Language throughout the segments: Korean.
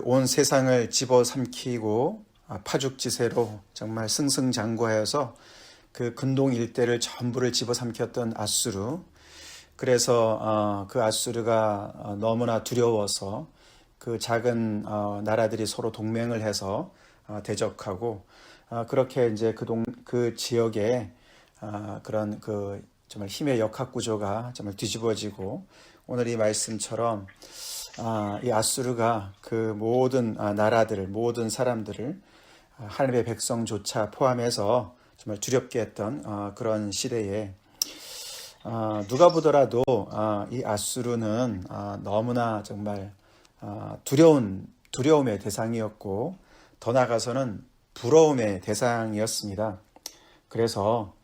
온 세상을 집어삼키고 파죽지세로 정말 승승장구하여서 그 근동 일대를 전부를 집어삼켰던 아수르. 그래서 그 아수르가 너무나 두려워서 그 작은 나라들이 서로 동맹을 해서 대적하고 그렇게 이제 그 지역에 그런 그 정말 힘의 역학 구조가 정말 뒤집어지고 오늘 이 말씀처럼 이 아수르가 그 모든 나라들을, 모든 사람들을 하나님의 백성조차 포함해서 정말 두렵게 했던 그런 시대에 누가 보더라도 이 아수르는 너무나 정말 두려움의 대상이었고 더 나아가서는 부러움의 대상이었습니다. 그래서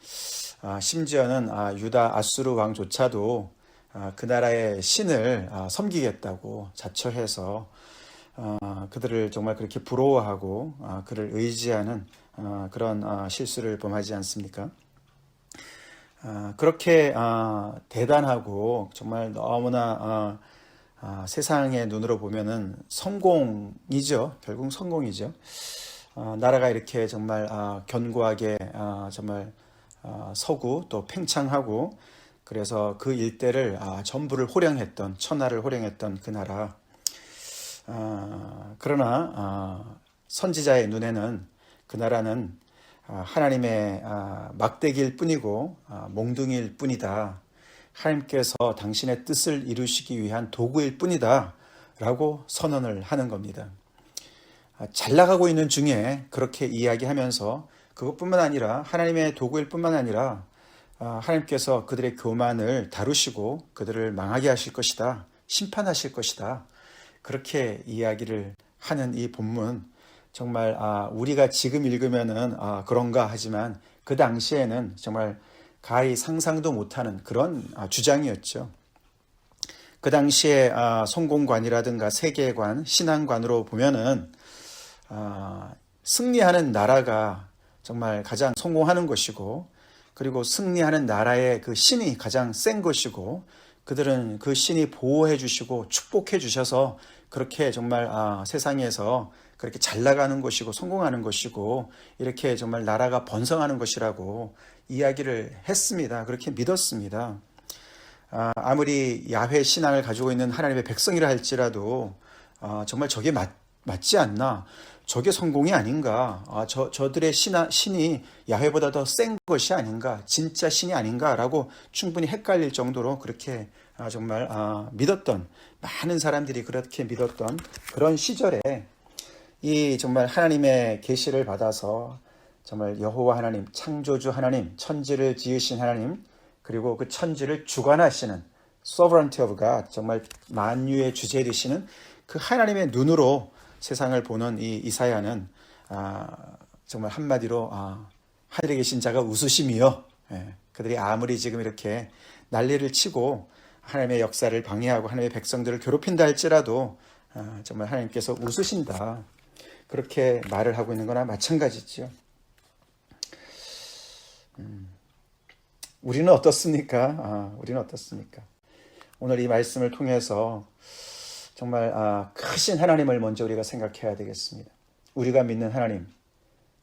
심지어는 유다 아수르 왕조차도 그 나라의 신을 섬기겠다고 자처해서 그들을 정말 그렇게 부러워하고 그를 의지하는 그런 실수를 범하지 않습니까? 그렇게 대단하고 정말 너무나 세상의 눈으로 보면은 성공이죠. 결국 성공이죠. 나라가 이렇게 정말 견고하게 정말 서고 또 팽창하고 그래서 그 일대를 전부를 호령했던 천하를 호령했던 그 나라. 그러나 선지자의 눈에는 그 나라는 하나님의 막대기일 뿐이고 몽둥이일 뿐이다. 하나님께서 당신의 뜻을 이루시기 위한 도구일 뿐이다 라고 선언을 하는 겁니다. 잘 나가고 있는 중에 그렇게 이야기하면서 그것뿐만 아니라 하나님의 도구일 뿐만 아니라 하나님께서 그들의 교만을 다루시고 그들을 망하게 하실 것이다. 심판하실 것이다. 그렇게 이야기를 하는 이 본문 정말 우리가 지금 읽으면은 그런가 하지만 그 당시에는 정말 가히 상상도 못하는 그런 주장이었죠. 그 당시에 성공관이라든가 세계관, 신앙관으로 보면은 승리하는 나라가 정말 가장 성공하는 것이고 그리고 승리하는 나라의 그 신이 가장 센 것이고 그들은 그 신이 보호해 주시고 축복해 주셔서 그렇게 정말 세상에서 그렇게 잘 나가는 것이고 성공하는 것이고 이렇게 정말 나라가 번성하는 것이라고 이야기를 했습니다. 그렇게 믿었습니다. 아무리 야훼 신앙을 가지고 있는 하나님의 백성이라 할지라도 정말 저게 맞지 않나? 저게 성공이 아닌가? 저들의 신이 야훼보다 더 센 것이 아닌가? 진짜 신이 아닌가라고 충분히 헷갈릴 정도로 그렇게 정말 믿었던 많은 사람들이 그렇게 믿었던 그런 시절에 이 정말 하나님의 계시를 받아서 정말 여호와 하나님, 창조주 하나님, 천지를 지으신 하나님, 그리고 그 천지를 주관하시는 sovereignty of God, 정말 만유의 주제 되시는 그 하나님의 눈으로 세상을 보는 이 이사야는 정말 한마디로 하늘에 계신 자가 웃으심이요. 그들이 아무리 지금 이렇게 난리를 치고 하나님의 역사를 방해하고 하나님의 백성들을 괴롭힌다 할지라도 정말 하나님께서 웃으신다. 그렇게 말을 하고 있는 거나 마찬가지죠. 우리는 어떻습니까? 우리는 어떻습니까? 오늘 이 말씀을 통해서 정말 크신 하나님을 먼저 우리가 생각해야 되겠습니다. 우리가 믿는 하나님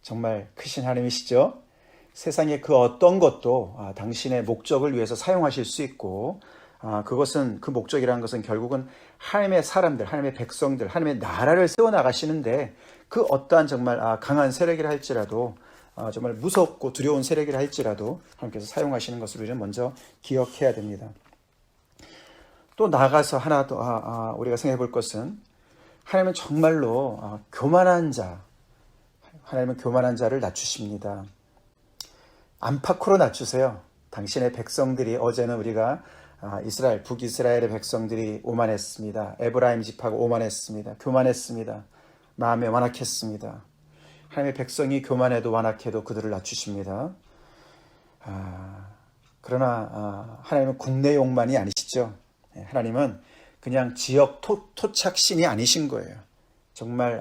정말 크신 하나님이시죠. 세상의 그 어떤 것도 당신의 목적을 위해서 사용하실 수 있고 그것은 그 목적이라는 것은 결국은 하나님의 사람들, 하나님의 백성들, 하나님의 나라를 세워나가시는데 그 어떠한 정말 강한 세력이라 할지라도 정말 무섭고 두려운 세력이라 할지라도 하나님께서 사용하시는 것을 우리는 먼저 기억해야 됩니다. 또 나아가서 하나 더 우리가 생각해 볼 것은 하나님은 정말로 교만한 자, 하나님은 교만한 자를 낮추십니다. 안팎으로 낮추세요. 당신의 백성들이 어제는 우리가 이스라엘, 북이스라엘의 백성들이 오만했습니다. 에브라임 집하고 오만했습니다. 교만했습니다. 마음에 완악했습니다. 하나님의 백성이 교만해도 완악해도 그들을 낮추십니다. 그러나 하나님은 국내용만이 아니시죠. 하나님은 그냥 지역 토착신이 아니신 거예요. 정말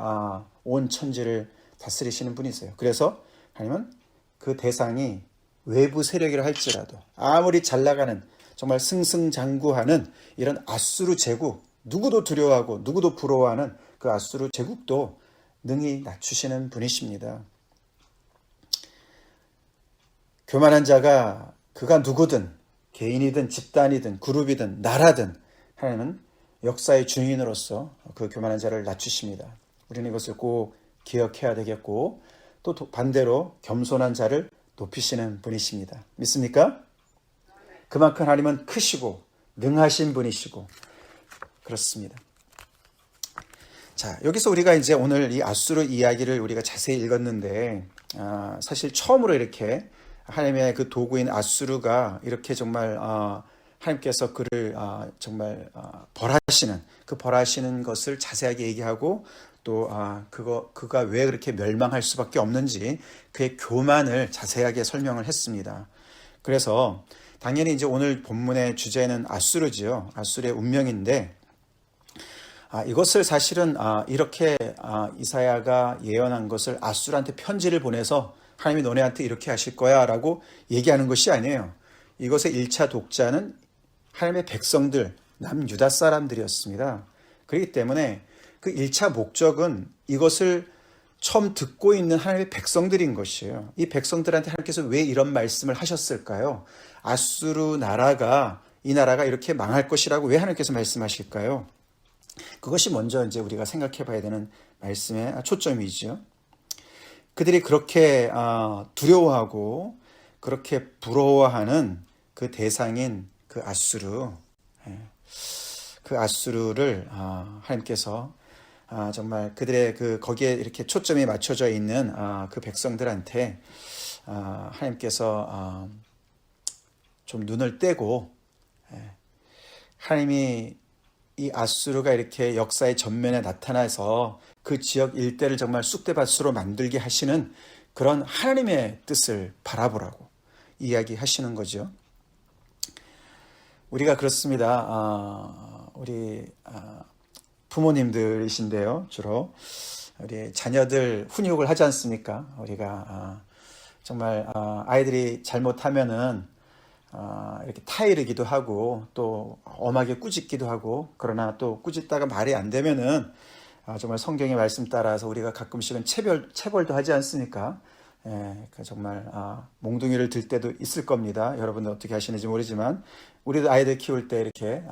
온 천지를 다스리시는 분이세요. 그래서 하나님은 그 대상이 외부 세력이라 할지라도 아무리 잘 나가는 정말 승승장구하는 이런 아수르 제국, 누구도 두려워하고 누구도 부러워하는 그 아수르 제국도 능히 낮추시는 분이십니다. 교만한 자가 그가 누구든 개인이든 집단이든 그룹이든 나라든 하나님은 역사의 주인으로서 그 교만한 자를 낮추십니다. 우리는 이것을 꼭 기억해야 되겠고 또 반대로 겸손한 자를 높이시는 분이십니다. 믿습니까? 그만큼 하나님은 크시고 능하신 분이시고 그렇습니다. 자, 여기서 우리가 이제 오늘 이 아수르 이야기를 우리가 자세히 읽었는데 사실 처음으로 이렇게 하나님의 그 도구인 아수르가 이렇게 정말 하나님께서 그를 정말 벌하시는 그 벌하시는 것을 자세하게 얘기하고 또 그가 왜 그렇게 멸망할 수밖에 없는지 그의 교만을 자세하게 설명을 했습니다. 그래서 당연히 이제 오늘 본문의 주제는 아수르지요. 아수르의 운명인데 이것을 사실은 이렇게 이사야가 예언한 것을 아수르한테 편지를 보내서 하나님이 너네한테 이렇게 하실 거야 라고 얘기하는 것이 아니에요. 이것의 1차 독자는 하나님의 백성들, 남유다 사람들이었습니다. 그렇기 때문에 그 1차 목적은 이것을 처음 듣고 있는 하나님의 백성들인 것이에요. 이 백성들한테 하나님께서 왜 이런 말씀을 하셨을까요? 아수르 나라가 이 나라가 이렇게 망할 것이라고 왜 하나님께서 말씀하실까요? 그것이 먼저 이제 우리가 생각해 봐야 되는 말씀의 초점이죠. 그들이 그렇게 두려워하고 그렇게 부러워하는 그 대상인 그 아수르, 그 아수르를 하나님께서 정말 그들의 그 거기에 이렇게 초점이 맞춰져 있는 그 백성들한테 하나님께서 좀 눈을 떼고 하나님이 이 아수르가 이렇게 역사의 전면에 나타나서 그 지역 일대를 정말 쑥대밭으로 만들게 하시는 그런 하나님의 뜻을 바라보라고 이야기하시는 거죠. 우리가 그렇습니다. 우리 부모님들이신데요. 주로 우리 자녀들 훈육을 하지 않습니까? 우리가 정말 아이들이 잘못하면은 이렇게 타이르기도 하고 또 엄하게 꾸짖기도 하고 그러나 또 꾸짖다가 말이 안 되면은 정말 성경의 말씀 따라서 우리가 가끔씩은 체벌도 하지 않습니까? 정말 몽둥이를 들 때도 있을 겁니다. 여러분들 어떻게 하시는지 모르지만 우리도 아이들 키울 때 이렇게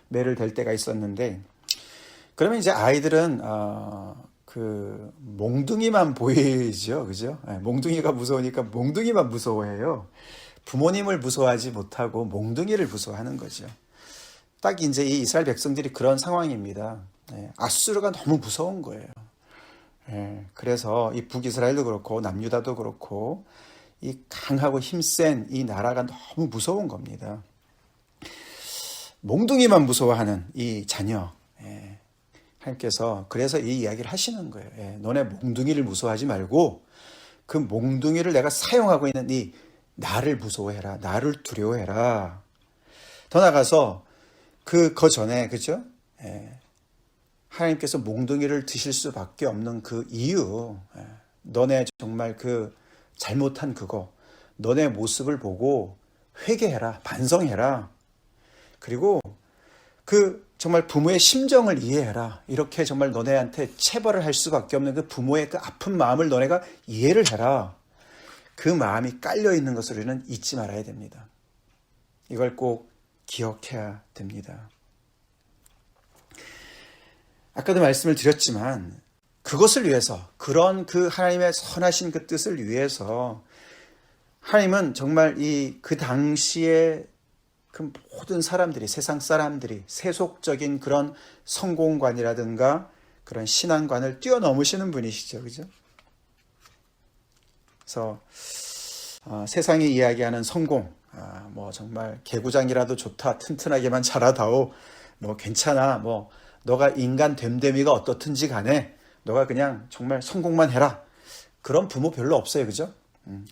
매를 댈 때가 있었는데 그러면 이제 아이들은 그 몽둥이만 보이죠, 그죠? 몽둥이가 무서우니까 몽둥이만 무서워해요. 부모님을 무서워하지 못하고 몽둥이를 무서워하는 거죠. 딱 이제 이 이스라엘 백성들이 그런 상황입니다. 아수르가 너무 무서운 거예요. 그래서 이 북이스라엘도 그렇고 남유다도 그렇고 이 강하고 힘센 이 나라가 너무 무서운 겁니다. 몽둥이만 무서워하는 이 자녀, 하나님께서 그래서 이 이야기를 하시는 거예요. 너네 몽둥이를 무서워하지 말고 그 몽둥이를 내가 사용하고 있는 이 나를 무서워해라. 나를 두려워해라. 더 나가서 그 전에 그죠? 하나님께서 몽둥이를 드실 수밖에 없는 그 이유, 너네 정말 그 잘못한 그거, 너네 모습을 보고 회개해라, 반성해라. 그리고 그 정말 부모의 심정을 이해해라. 이렇게 정말 너네한테 체벌을 할 수밖에 없는 그 부모의 그 아픈 마음을 너네가 이해를 해라. 그 마음이 깔려 있는 것을 우리는 잊지 말아야 됩니다. 이걸 꼭 기억해야 됩니다. 아까도 말씀을 드렸지만 그것을 위해서 그런 그 하나님의 선하신 그 뜻을 위해서 하나님은 정말 그 당시에 그 모든 사람들이 세상 사람들이 세속적인 그런 성공관이라든가 그런 신앙관을 뛰어넘으시는 분이시죠, 그죠? 그래서 세상이 이야기하는 성공, 뭐 정말 개구장이라도 좋다, 튼튼하게만 자라다오, 뭐 괜찮아, 뭐 너가 인간 됨됨이가 어떻든지 간에 너가 그냥 정말 성공만 해라. 그런 부모 별로 없어요, 그죠?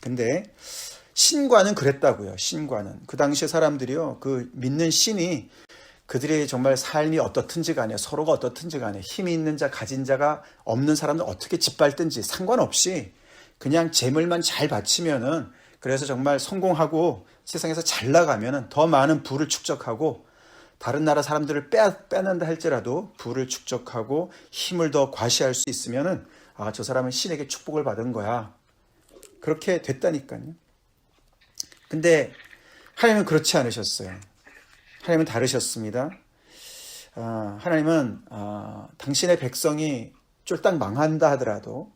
근데 신과는 그랬다고요. 신과는 그 당시에 사람들이요, 그 믿는 신이 그들의 정말 삶이 어떻든지 간에 서로가 어떻든지 간에 힘이 있는 자 가진 자가 없는 사람들 어떻게 짓밟든지 상관없이 그냥 재물만 잘 바치면은 그래서 정말 성공하고 세상에서 잘 나가면은 더 많은 부를 축적하고 다른 나라 사람들을 빼낸다 할지라도 부를 축적하고 힘을 더 과시할 수 있으면은 저 사람은 신에게 축복을 받은 거야. 그렇게 됐다니까요. 근데 하나님은 그렇지 않으셨어요. 하나님은 다르셨습니다. 하나님은 당신의 백성이 쫄딱 망한다 하더라도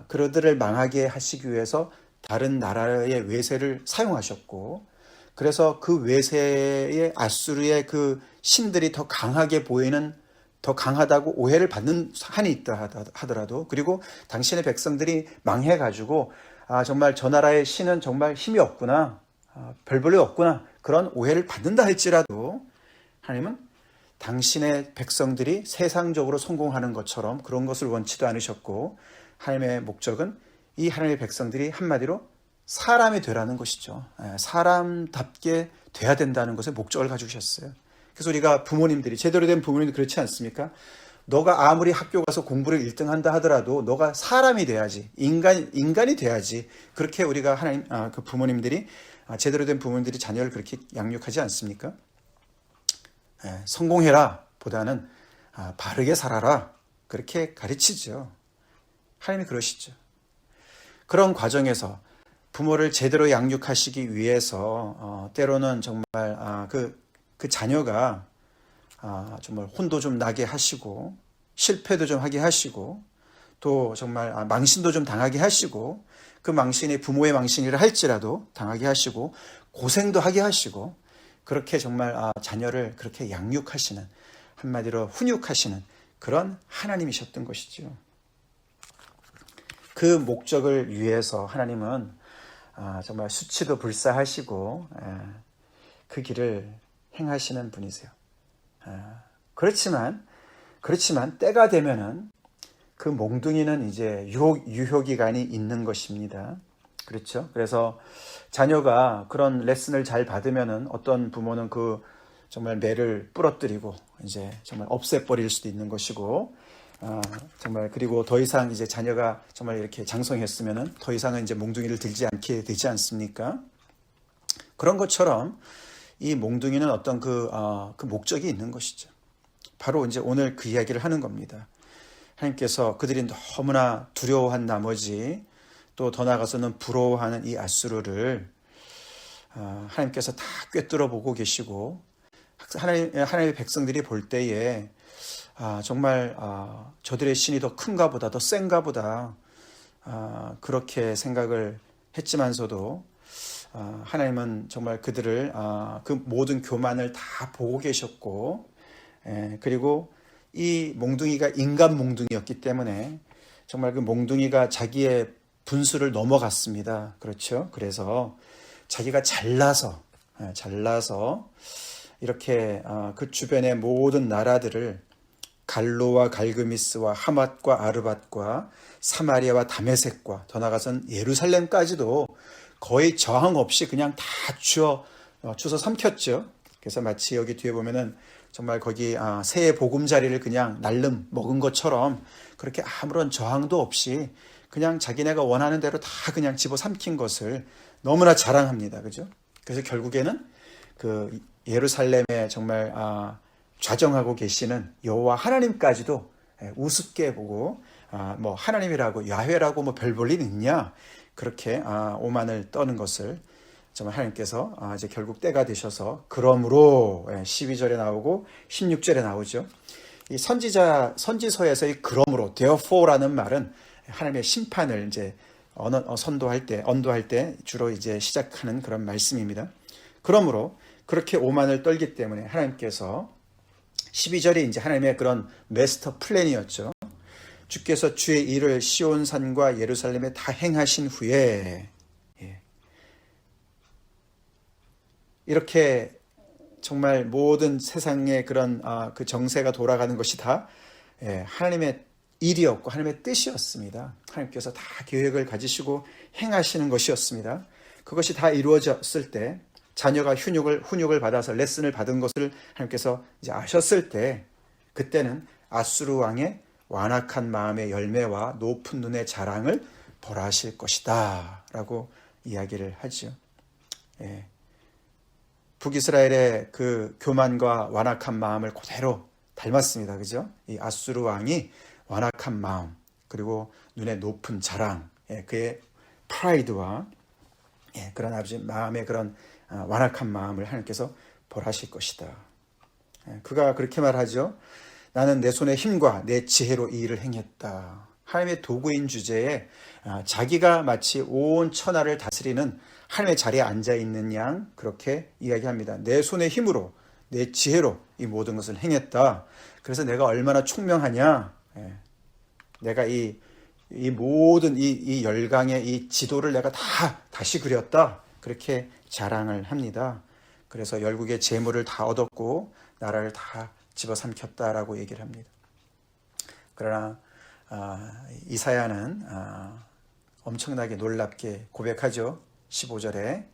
그들을 망하게 하시기 위해서 다른 나라의 외세를 사용하셨고, 그래서 그 외세의 아수르의 그 신들이 더 강하게 보이는, 더 강하다고 오해를 받는 한이 있다 하더라도, 그리고 당신의 백성들이 망해가지고 정말 저 나라의 신은 정말 힘이 없구나, 별 볼일 없구나, 그런 오해를 받는다 할지라도 하나님은 당신의 백성들이 세상적으로 성공하는 것처럼 그런 것을 원치도 않으셨고, 하나님의 목적은 이 하나님의 백성들이 한마디로 사람이 되라는 것이죠. 사람답게 돼야 된다는 것에 목적을 가지셨어요. 그래서 우리가 부모님들이, 제대로 된 부모님들 그렇지 않습니까? 너가 아무리 학교 가서 공부를 1등 한다 하더라도 너가 사람이 돼야지, 인간이 돼야지. 그렇게 우리가 하나님, 그 부모님들이, 제대로 된 부모님들이 자녀를 그렇게 양육하지 않습니까? 성공해라 보다는 바르게 살아라, 그렇게 가르치죠. 하나님이 그러시죠. 그런 과정에서 부모를 제대로 양육하시기 위해서 때로는 정말 그 자녀가 정말 혼도 좀 나게 하시고, 실패도 좀 하게 하시고, 또 정말 망신도 좀 당하게 하시고, 그 망신이 부모의 망신이라 할지라도 당하게 하시고, 고생도 하게 하시고, 그렇게 정말 자녀를 그렇게 양육하시는, 한마디로 훈육하시는 그런 하나님이셨던 것이죠. 그 목적을 위해서 하나님은 정말 수치도 불사하시고 그 길을 행하시는 분이세요. 그렇지만 때가 되면은 그 몽둥이는 이제 유효기간이 있는 것입니다. 그렇죠? 그래서 자녀가 그런 레슨을 잘 받으면은 어떤 부모는 그 정말 매를 부러뜨리고 이제 정말 없애버릴 수도 있는 것이고, 정말 그리고 더 이상 이제 자녀가 정말 이렇게 장성했으면은 더 이상은 이제 몽둥이를 들지 않게 되지 않습니까? 그런 것처럼 이 몽둥이는 어떤 그 목적이 있는 것이죠. 바로 이제 오늘 그 이야기를 하는 겁니다. 하나님께서 그들이 너무나 두려워한 나머지 또 더 나아가서는 부러워하는 이 아수르를 하나님께서 다 꿰뚫어 보고 계시고, 하나님의 백성들이 볼 때에 정말 저들의 신이 더 큰가 보다, 더 센가 보다, 그렇게 생각을 했지만서도 하나님은 정말 그들을 그 모든 교만을 다 보고 계셨고, 그리고 이 몽둥이가 인간 몽둥이였기 때문에 정말 그 몽둥이가 자기의 분수를 넘어갔습니다. 그렇죠? 그래서 자기가 잘나서 이렇게 그 주변의 모든 나라들을, 갈로와 갈그미스와 하맛과 아르밧과 사마리아와 다메섹과 더 나아가선 예루살렘까지도 거의 저항 없이 그냥 다 주워 삼켰죠. 그래서 마치 여기 뒤에 보면은 정말 거기 새의 보금자리를 그냥 날름 먹은 것처럼 그렇게 아무런 저항도 없이 그냥 자기네가 원하는 대로 다 그냥 집어 삼킨 것을 너무나 자랑합니다. 그죠? 그래서 결국에는 그 예루살렘에 정말 좌정하고 계시는 여호와 하나님까지도 우습게 보고 뭐 하나님이라고 야훼라고 뭐 별 볼 일 있냐, 그렇게 오만을 떠는 것을 정말 하나님께서 이제 결국 때가 되셔서, 그러므로 12절에 나오고 16절에 나오죠. 이 선지서에서 이 그러므로 therefore라는 말은 하나님의 심판을 이제 언도할 때 주로 이제 시작하는 그런 말씀입니다. 그러므로 그렇게 오만을 떨기 때문에 하나님께서 12절이 이제 하나님의 그런 마스터 플랜이었죠. 주께서 주의 일을 시온산과 예루살렘에 다 행하신 후에 이렇게 정말 모든 세상의 그런 그 정세가 돌아가는 것이 다 하나님의 일이었고 하나님의 뜻이었습니다. 하나님께서 다 계획을 가지시고 행하시는 것이었습니다. 그것이 다 이루어졌을 때, 자녀가 훈육을 받아서 레슨을 받은 것을 하나님께서 이제 아셨을 때, 그때는 아수르 왕의 완악한 마음의 열매와 높은 눈의 자랑을 벌하실 것이다 라고 이야기를 하죠. 북이스라엘의 그 교만과 완악한 마음을 그대로 닮았습니다. 그죠? 이 아수르 왕이 완악한 마음, 그리고 눈에 높은 자랑, 그의 프라이드와 그런 아버지 마음의 그런 완악한 마음을 하나님께서 벌하실 것이다. 그가 그렇게 말하죠. 나는 내 손의 힘과 내 지혜로 이 일을 행했다. 하나님의 도구인 주제에 자기가 마치 온 천하를 다스리는 하나님의 자리에 앉아있는 양 그렇게 이야기합니다. 내 손의 힘으로 내 지혜로 이 모든 것을 행했다. 그래서 내가 얼마나 총명하냐. 내가 이 모든 이 열강의 이 지도를 내가 다시 그렸다. 그렇게 자랑을 합니다. 그래서 열국의 재물을 다 얻었고 나라를 다 집어삼켰다라고 얘기를 합니다. 그러나 이사야는 엄청나게 놀랍게 고백하죠. 15절에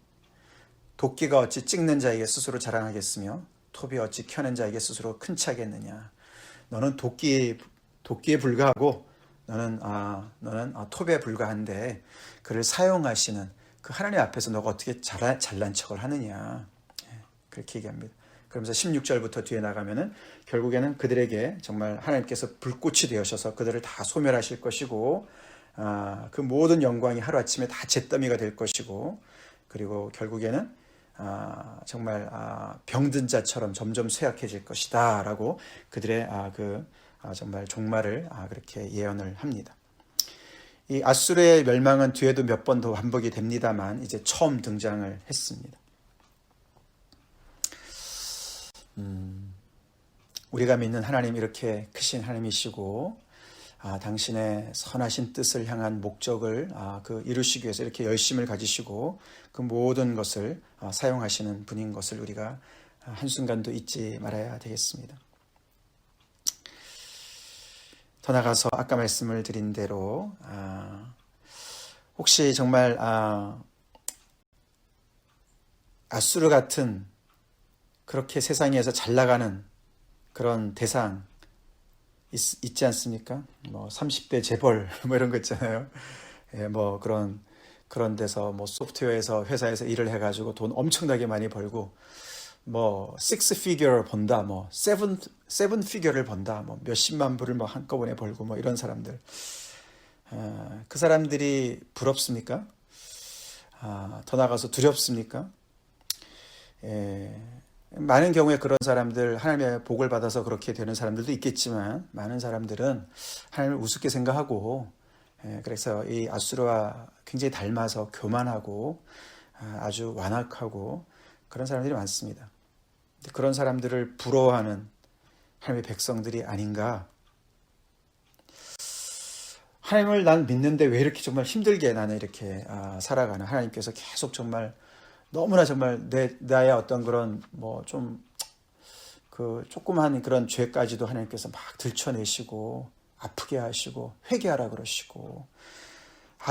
도끼가 어찌 찍는 자에게 스스로 자랑하겠으며 톱이 어찌 켜는 자에게 스스로 큰 차겠느냐. 너는 도끼에 불과하고 너는 톱에 불과한데 그를 사용하시는 그 하나님 앞에서 너가 어떻게 잘난 척을 하느냐. 그렇게 얘기합니다. 그러면서 16절부터 뒤에 나가면은 결국에는 그들에게 정말 하나님께서 불꽃이 되어셔서 그들을 다 소멸하실 것이고 그 모든 영광이 하루아침에 다 잿더미가 될 것이고 그리고 결국에는 정말 병든 자처럼 점점 쇠약해질 것이다 라고 그들의 정말 종말을 그렇게 예언을 합니다. 이 아수르의 멸망은 뒤에도 몇 번 더 반복이 됩니다만 이제 처음 등장을 했습니다. 우리가 믿는 하나님 이렇게 크신 하나님이시고 당신의 선하신 뜻을 향한 목적을 이루시기 위해서 이렇게 열심을 가지시고 그 모든 것을 사용하시는 분인 것을 우리가 한순간도 잊지 말아야 되겠습니다. 더 나가서 아까 말씀을 드린 대로 혹시 정말 아수르 같은 그렇게 세상에서 잘 나가는 그런 대상 있지 않습니까? 뭐 30대 재벌 뭐 이런 거 있잖아요. 뭐 그런 데서 뭐 소프트웨어에서 회사에서 일을 해가지고 돈 엄청나게 많이 벌고 뭐 6피규어를 번다, 뭐 7피규어를 번다, 뭐 몇십만 불을 뭐 한꺼번에 벌고 뭐 이런 사람들. 그 사람들이 부럽습니까? 더 나가서 두렵습니까? 많은 경우에 그런 사람들 하나님의 복을 받아서 그렇게 되는 사람들도 있겠지만 많은 사람들은 하나님을 우습게 생각하고 그래서 이 아수르와 굉장히 닮아서 교만하고 아주 완악하고 그런 사람들이 많습니다. 그런 사람들을 부러워하는 하나님의 백성들이 아닌가. 하나님을 난 믿는데 왜 이렇게 정말 힘들게 나는 이렇게 살아가나. 하나님께서 계속 정말 너무나 정말 나의 어떤 그런 뭐 좀 그 조그만 그런 죄까지도 하나님께서 막 들춰내시고 아프게 하시고 회개하라 그러시고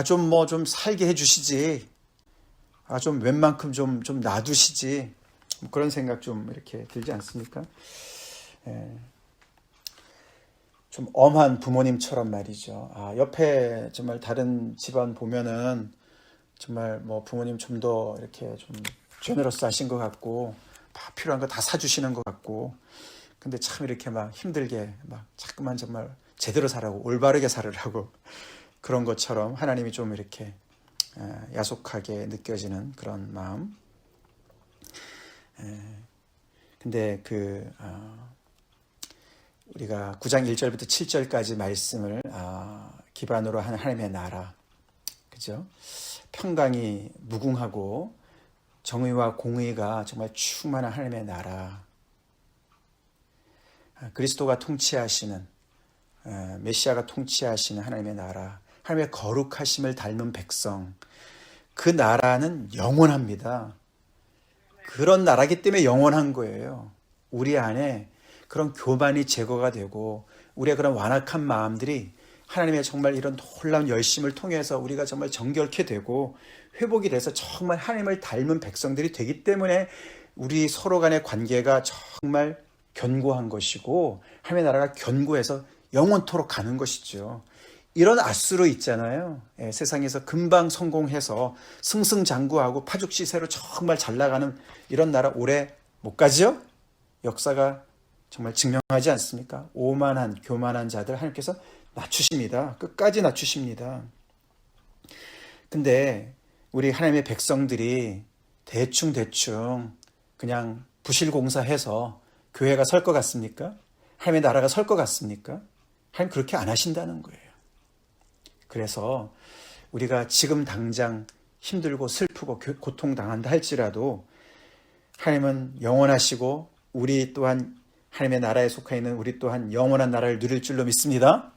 좀 살게 해주시지. 좀 웬만큼 좀 놔두시지. 그런 생각 좀 이렇게 들지 않습니까? 좀 엄한 부모님처럼 말이죠. 옆에 정말 다른 집안 보면은 정말 뭐 부모님 좀 더 이렇게 좀 제너러스 하신 것 같고 필요한 거 다 사주시는 것 같고 근데 참 이렇게 막 힘들게 막 자꾸만 정말 제대로 살라고 올바르게 살으라고 그런 것처럼 하나님이 좀 이렇게 야속하게 느껴지는 그런 마음. 근데 우리가 9장 1절부터 7절까지 말씀을 기반으로 한 하나님의 나라, 그죠? 평강이 무궁하고 정의와 공의가 정말 충만한 하나님의 나라, 그리스도가 통치하시는 메시아가 통치하시는 하나님의 나라, 하나님의 거룩하심을 닮은 백성, 그 나라는 영원합니다. 그런 나라기 때문에 영원한 거예요. 우리 안에 그런 교만이 제거가 되고 우리의 그런 완악한 마음들이 하나님의 정말 이런 놀라운 열심을 통해서 우리가 정말 정결케 되고 회복이 돼서 정말 하나님을 닮은 백성들이 되기 때문에 우리 서로 간의 관계가 정말 견고한 것이고 하나님의 나라가 견고해서 영원토록 가는 것이죠. 이런 아수르 있잖아요. 예, 세상에서 금방 성공해서 승승장구하고 파죽지세로 정말 잘 나가는 이런 나라 오래 못 가죠? 역사가 정말 증명하지 않습니까? 오만한 교만한 자들 하나님께서 낮추십니다. 끝까지 낮추십니다. 근데 우리 하나님의 백성들이 대충 그냥 부실공사해서 교회가 설 것 같습니까? 하나님의 나라가 설 것 같습니까? 하나님 그렇게 안 하신다는 거예요. 그래서 우리가 지금 당장 힘들고 슬프고 고통당한다 할지라도 하나님은 영원하시고 우리 또한 하나님의 나라에 속해 있는 우리 또한 영원한 나라를 누릴 줄로 믿습니다.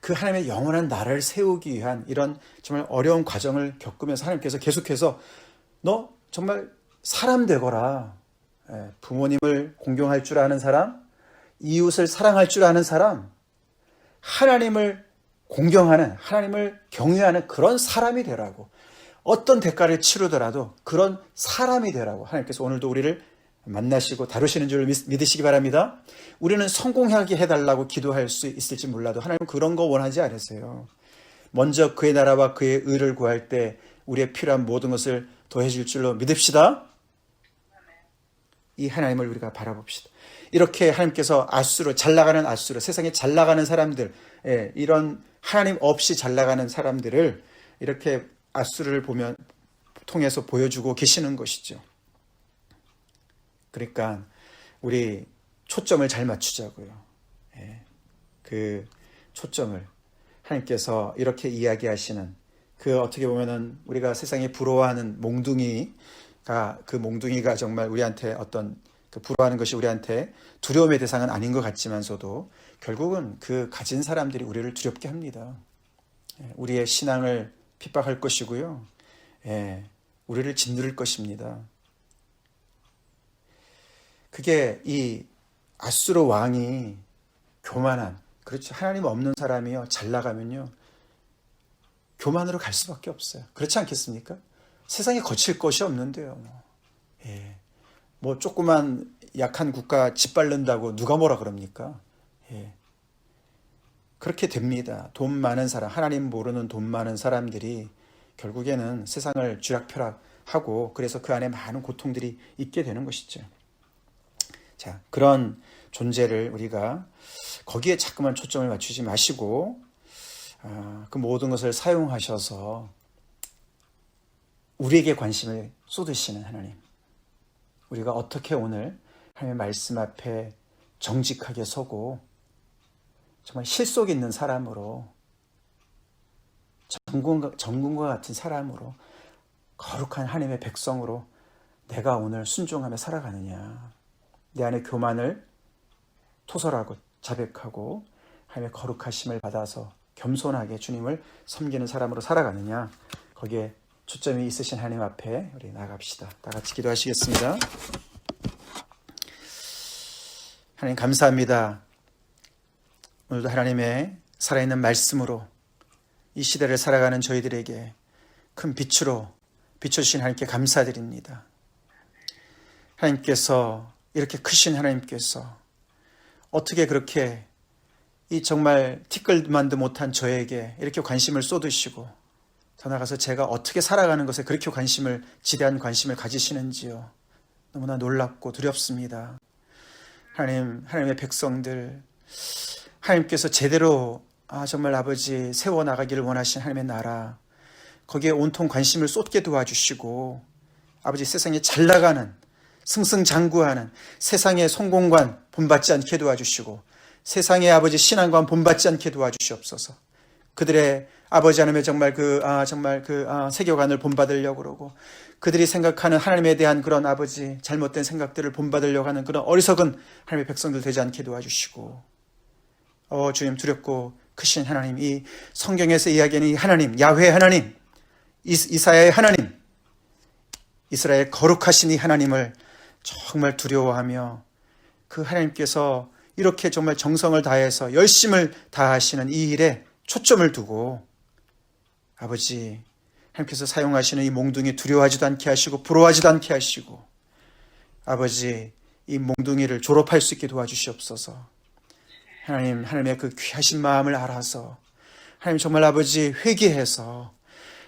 그 하나님의 영원한 나라를 세우기 위한 이런 정말 어려운 과정을 겪으면서 하나님께서 계속해서 너 정말 사람 되거라. 부모님을 공경할 줄 아는 사람, 이웃을 사랑할 줄 아는 사람, 하나님을 공경하는, 하나님을 경외하는 그런 사람이 되라고. 어떤 대가를 치르더라도 그런 사람이 되라고 하나님께서 오늘도 우리를 만나시고 다루시는 줄 믿으시기 바랍니다. 우리는 성공하게 해달라고 기도할 수 있을지 몰라도 하나님은 그런 거 원하지 않으세요. 먼저 그의 나라와 그의 의를 구할 때 우리의 필요한 모든 것을 더해줄 줄로 믿읍시다. 이 하나님을 우리가 바라봅시다. 이렇게 하나님께서 아수르, 잘 나가는 아수르, 세상에 잘 나가는 사람들, 이런 하나님 없이 잘 나가는 사람들을 이렇게 아수르를 보면 통해서 보여주고 계시는 것이죠. 그러니까 우리 초점을 잘 맞추자고요. 그 초점을 하나님께서 이렇게 이야기하시는 그 어떻게 보면은 우리가 세상에 부러워하는 몽둥이가 그 몽둥이가 정말 우리한테 어떤 그 부러워하는 것이 우리한테 두려움의 대상은 아닌 것 같지만서도 결국은 그 가진 사람들이 우리를 두렵게 합니다. 우리의 신앙을 핍박할 것이고요. 우리를 짓누를 것입니다. 그게 이 아수르 왕이 교만한, 그렇죠. 하나님 없는 사람이요. 잘 나가면요. 교만으로 갈 수밖에 없어요. 그렇지 않겠습니까? 세상에 거칠 것이 없는데요. 뭐 조그만 약한 국가 짓밟는다고 누가 뭐라 그럽니까? 그렇게 됩니다. 돈 많은 사람, 하나님 모르는 돈 많은 사람들이 결국에는 세상을 쥐락펴락하고 그래서 그 안에 많은 고통들이 있게 되는 것이죠. 자, 그런 존재를 우리가 거기에 자꾸만 초점을 맞추지 마시고 그 모든 것을 사용하셔서 우리에게 관심을 쏟으시는 하나님. 우리가 어떻게 오늘 하나님의 말씀 앞에 정직하게 서고 정말 실속 있는 사람으로 정금과 같은 사람으로 거룩한 하나님의 백성으로 내가 오늘 순종하며 살아가느냐. 내 안에 교만을 토설하고 자백하고 하나님의 거룩하심을 받아서 겸손하게 주님을 섬기는 사람으로 살아가느냐. 거기에 초점이 있으신 하나님 앞에 우리 나갑시다. 다 같이 기도하시겠습니다. 하나님 감사합니다. 오늘도 하나님의 살아있는 말씀으로 이 시대를 살아가는 저희들에게 큰 빛으로 비춰주신 하나님께 감사드립니다. 하나님께서 이렇게 크신 하나님께서 어떻게 그렇게 이 정말 티끌만도 못한 저에게 이렇게 관심을 쏟으시고 더 나아가서 제가 어떻게 살아가는 것에 그렇게 지대한 관심을 가지시는지요. 너무나 놀랍고 두렵습니다. 하나님의 백성들, 하나님께서 제대로 정말 아버지 세워나가기를 원하신 하나님의 나라, 거기에 온통 관심을 쏟게 도와주시고 아버지 세상에 잘 나가는 승승장구하는 세상의 성공관 본받지 않게 도와주시고 세상의 아버지 신앙관 본받지 않게 도와주시옵소서. 그들의 아버지 하나님의 정말 세계관을 본받으려고 그러고 그들이 생각하는 하나님에 대한 그런 아버지 잘못된 생각들을 본받으려고 하는 그런 어리석은 하나님의 백성들 되지 않게 도와주시고 주님 두렵고 크신 하나님, 이 성경에서 이야기하는 이 하나님, 야훼 하나님, 이사야의 하나님, 이스라엘 거룩하신 이 하나님을 정말 두려워하며 그 하나님께서 이렇게 정말 정성을 다해서 열심을 다하시는 이 일에 초점을 두고 아버지 하나님께서 사용하시는 이 몽둥이 두려워하지도 않게 하시고 부러워하지도 않게 하시고 아버지 이 몽둥이를 졸업할 수 있게 도와주시옵소서. 하나님의 그 귀하신 마음을 알아서 하나님 정말 아버지 회개해서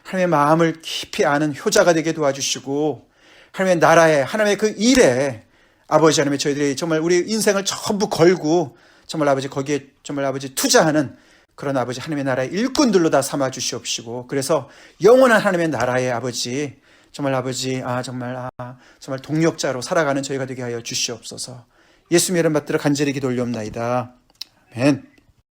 하나님의 마음을 깊이 아는 효자가 되게 도와주시고 하나님의 나라에 하나님의 그 일에 아버지 하나님의 저희들이 정말 우리 인생을 전부 걸고 정말 아버지 거기에 정말 아버지 투자하는 그런 아버지 하나님의 나라의 일꾼들로 다 삼아 주시옵시고 그래서 영원한 하나님의 나라의 아버지 정말 아버지 정말 동력자로 살아가는 저희가 되게 하여 주시옵소서. 예수님의 이름 받들어 간절히 기도 올리옵나이다. 아멘.